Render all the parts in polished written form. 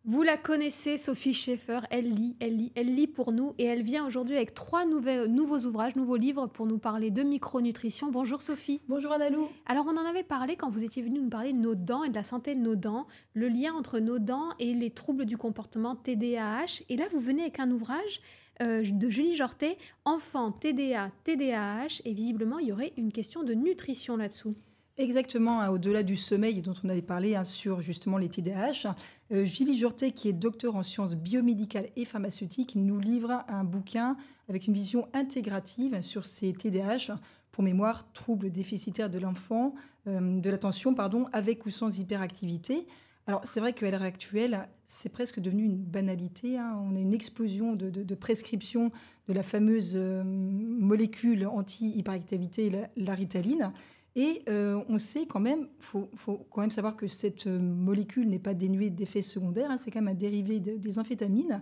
Vous la connaissez, Sophie Schaeffer, elle lit pour nous et elle vient aujourd'hui avec trois nouveaux ouvrages, nouveaux livres pour nous parler de micronutrition. Bonjour Sophie. Bonjour Annalou. Alors on en avait parlé quand vous étiez venue nous parler de nos dents et de la santé de nos dents, le lien entre nos dents et les troubles du comportement TDAH. Et là vous venez avec un ouvrage de Julie Jortet, Enfants TDA, TDAH, et visiblement il y aurait une question de nutrition là-dessous. Exactement, hein, au-delà du sommeil dont on avait parlé, hein, sur justement les TDAH, Julie Jortet, qui est docteur en sciences biomédicales et pharmaceutiques, nous livre un bouquin avec une vision intégrative sur ces TDAH, pour mémoire, troubles déficitaires de l'enfant, de l'attention, pardon, avec ou sans hyperactivité. Alors, c'est vrai qu'à l'heure actuelle, c'est presque devenu une banalité, hein. On a une explosion de prescription de la fameuse molécule anti-hyperactivité, la Ritaline. Et on sait quand même, faut quand même savoir que cette molécule n'est pas dénuée d'effets secondaires, hein, c'est quand même un dérivé des amphétamines.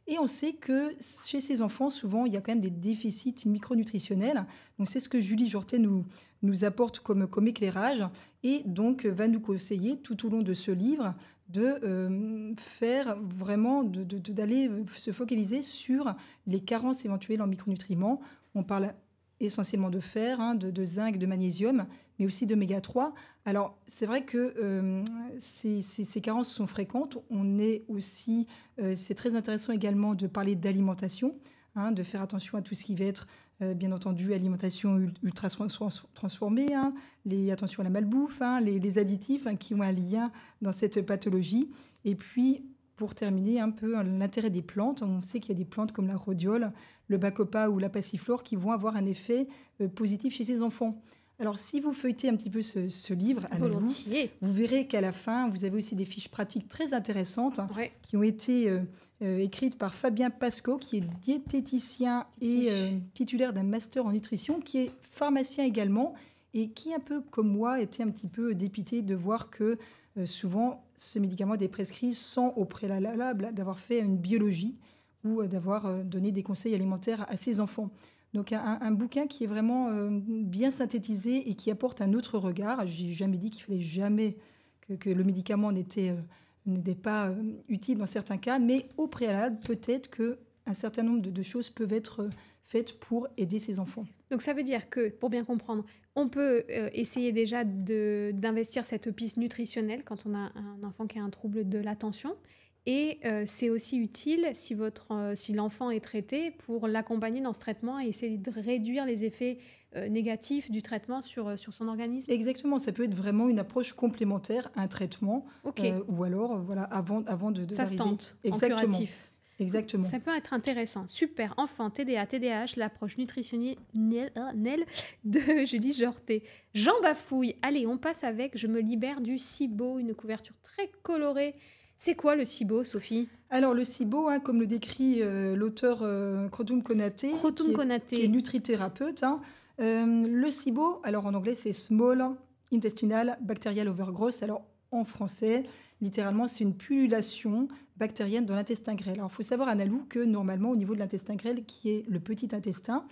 Et on sait que chez ces enfants, souvent, il y a quand même des déficits micronutritionnels. Donc c'est ce que Julie Jortet nous apporte comme éclairage et donc va nous conseiller tout au long de ce livre de faire vraiment, d'aller se focaliser sur les carences éventuelles en micronutriments. On parle essentiellement de fer, hein, de zinc, de magnésium, mais aussi d'oméga 3. Alors, c'est vrai que ces carences sont fréquentes. On est aussi, c'est très intéressant également de parler d'alimentation, hein, de faire attention à tout ce qui va être, bien entendu, alimentation ultra transformée, hein, attention à la malbouffe, hein, les additifs, hein, qui ont un lien dans cette pathologie. Et puis, pour terminer un peu l'intérêt des plantes, on sait qu'il y a des plantes comme la rhodiole, le bacopa ou la passiflore qui vont avoir un effet positif chez ces enfants. Alors, si vous feuilletez un petit peu ce livre, Volontiers. vous verrez qu'à la fin, vous avez aussi des fiches pratiques très intéressantes, Ouais. qui ont été écrites par Fabien Pasco, qui est diététicien et titulaire d'un master en nutrition, qui est pharmacien également, et qui, un peu comme moi, était un petit peu dépité de voir que souvent, ce médicament est prescrit sans au préalable d'avoir fait une biologie ou d'avoir donné des conseils alimentaires à ses enfants. Donc un bouquin qui est vraiment bien synthétisé et qui apporte un autre regard. J'ai jamais dit qu'il fallait jamais que le médicament n'était pas utile dans certains cas, mais au préalable, peut-être qu'un certain nombre de choses peuvent être faites pour aider ces enfants. Donc ça veut dire que, pour bien comprendre, on peut essayer déjà d'investir cette piste nutritionnelle quand on a un enfant qui a un trouble de l'attention. Et c'est aussi utile si l'enfant est traité pour l'accompagner dans ce traitement et essayer de réduire les effets négatifs du traitement sur son organisme. Exactement, ça peut être vraiment une approche complémentaire à un traitement, Ok, ou alors voilà, avant ça se d'arriver. tente en Exactement, curatif. exactement. Ça peut être intéressant. Super. Enfant, TDA, TDAH, l'approche nutritionnelle de Julie Jortet. Jean Bafouille. Allez, on passe avec Je me libère du SIBO, une couverture très colorée. C'est quoi le SIBO, Sophie? Alors le SIBO, hein, comme le décrit l'auteur Krotum Konaté, Krotum Konaté. qui est nutrithérapeute, hein, le SIBO, alors en anglais c'est Small Intestinal Bacterial Overgrowth, alors en français, littéralement c'est une pullulation bactérienne dans l'intestin grêle. Alors il faut savoir, Annalou, que normalement au niveau de l'intestin grêle, qui est le petit intestin,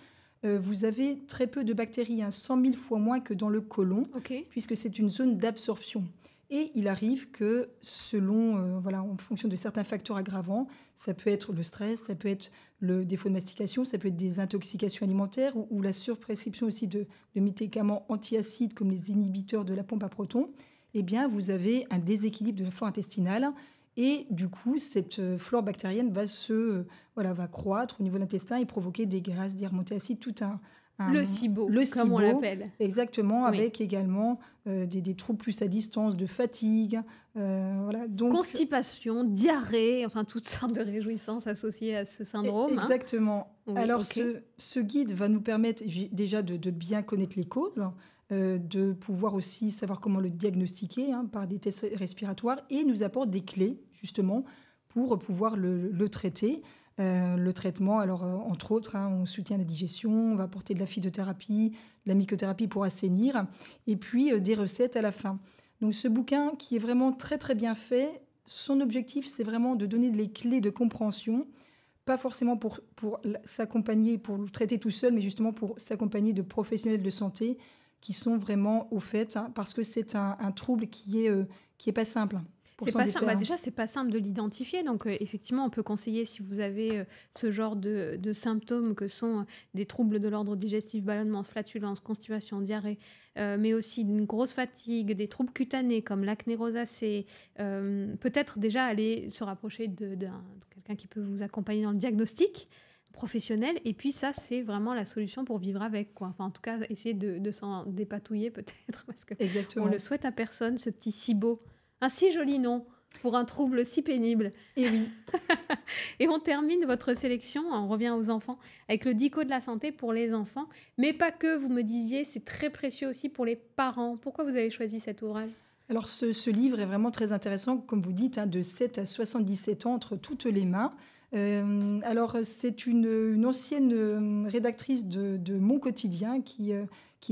vous avez très peu de bactéries, hein, 100 000 fois moins que dans le côlon, Ok. puisque c'est une zone d'absorption. Et il arrive que selon, voilà, en fonction de certains facteurs aggravants, ça peut être le stress, ça peut être le défaut de mastication, ça peut être des intoxications alimentaires ou la surprescription aussi de médicaments antiacides comme les inhibiteurs de la pompe à protons, eh bien, vous avez un déséquilibre de la flore intestinale. Et du coup, cette flore bactérienne va croître au niveau de l'intestin et provoquer des gaz, des remontées acides, Le SIBO, le comme on SIBO, l'appelle. exactement, Oui. avec également des troubles plus à distance, de fatigue. Voilà, donc, Constipation, diarrhée, enfin toutes sortes de réjouissances associées à ce syndrome. Hein. exactement. Oui, Alors, ok. ce guide va nous permettre déjà de bien connaître les causes, de pouvoir aussi savoir comment le diagnostiquer, hein, par des tests respiratoires, et nous apporte des clés, justement, pour pouvoir le traiter. Le traitement, alors entre autres, hein, on soutient la digestion, on va apporter de la phytothérapie, de la mycothérapie pour assainir, et puis des recettes à la fin. Donc ce bouquin qui est vraiment très très bien fait, son objectif c'est vraiment de donner les clés de compréhension, pas forcément pour s'accompagner, pour le traiter tout seul, mais justement pour s'accompagner de professionnels de santé qui sont vraiment au fait, hein, parce que c'est un trouble qui est pas simple. pour C'est s'en pas simple. défaire. Déjà, c'est pas simple de l'identifier. Donc, effectivement, on peut conseiller si vous avez ce genre de symptômes que sont des troubles de l'ordre digestif, ballonnement, flatulence, constipation, diarrhée, mais aussi une grosse fatigue, des troubles cutanés comme l'acné rosacée. Peut-être déjà aller se rapprocher de quelqu'un qui peut vous accompagner dans le diagnostic professionnel. Et puis ça, c'est vraiment la solution pour vivre avec, quoi. Enfin, en tout cas, essayer de s'en dépatouiller peut-être parce que on Exactement. le souhaite à personne, ce petit SIBO. Un si joli nom pour un trouble si pénible. Et oui, Et on termine votre sélection, on revient aux enfants, avec le Dico de la santé pour les enfants. Mais pas que, vous me disiez, c'est très précieux aussi pour les parents. Pourquoi vous avez choisi cet ouvrage? alors ce livre est vraiment très intéressant, comme vous dites, hein, de 7 à 77 ans, entre toutes les mains. Alors c'est une ancienne rédactrice de Mon Quotidien qui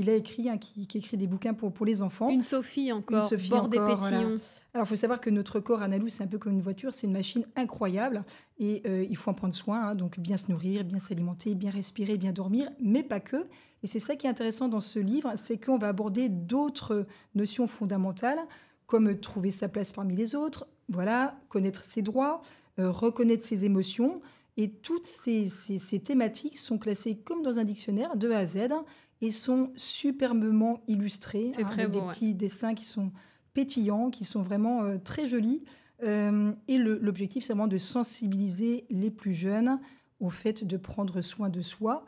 l'a écrit, hein, qui écrit des bouquins pour les enfants. Une Sophie encore, Sophie bordée encore, voilà. pétillon. Alors, il faut savoir que notre corps, Analou, c'est un peu comme une voiture, c'est une machine incroyable et il faut en prendre soin, hein, donc bien se nourrir, bien s'alimenter, bien respirer, bien dormir, mais pas que. Et c'est ça qui est intéressant dans ce livre, c'est qu'on va aborder d'autres notions fondamentales, comme trouver sa place parmi les autres, voilà, connaître ses droits, reconnaître ses émotions. Et toutes ces thématiques sont classées comme dans un dictionnaire, de A à Z, et sont superbement illustrées, C'est hein, très avec beau, des ouais. petits dessins qui sont pétillants, qui sont vraiment très jolis. Et l'objectif, c'est vraiment de sensibiliser les plus jeunes au fait de prendre soin de soi.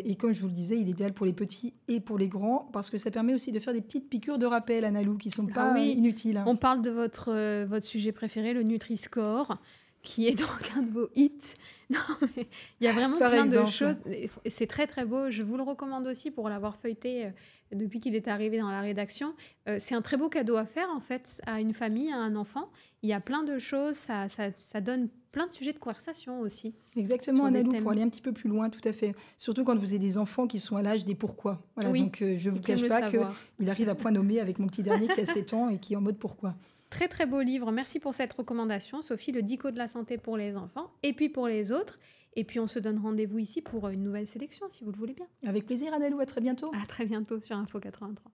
Et comme je vous le disais, il est idéal pour les petits et pour les grands, parce que ça permet aussi de faire des petites piqûres de rappel, Analou, qui ne sont pas oui, inutiles. Hein. on parle de votre sujet préféré, le Nutri-Score, qui est donc un de vos hits. Non, mais il y a vraiment Par plein de exemple. choses. Et c'est très, très beau. Je vous le recommande aussi pour l'avoir feuilleté depuis qu'il est arrivé dans la rédaction. C'est un très beau cadeau à faire, en fait, à une famille, à un enfant. Il y a plein de choses. Ça donne plein de sujets de conversation aussi. Exactement, Sur des Analou, thèmes. pour aller un petit peu plus loin, tout à fait. Surtout quand vous avez des enfants qui sont à l'âge des pourquoi. Voilà, Oui, donc je ne vous qui aiment cache le pas savoir. qu'il arrive à point nommé avec mon petit dernier qui a 7 ans et qui est en mode pourquoi. Très, très beau livre. Merci pour cette recommandation, Sophie, le Dico de la santé pour les enfants et puis pour les autres. Et puis, on se donne rendez-vous ici pour une nouvelle sélection, si vous le voulez bien. Avec plaisir, Analou, à très bientôt. À très bientôt sur Info 83.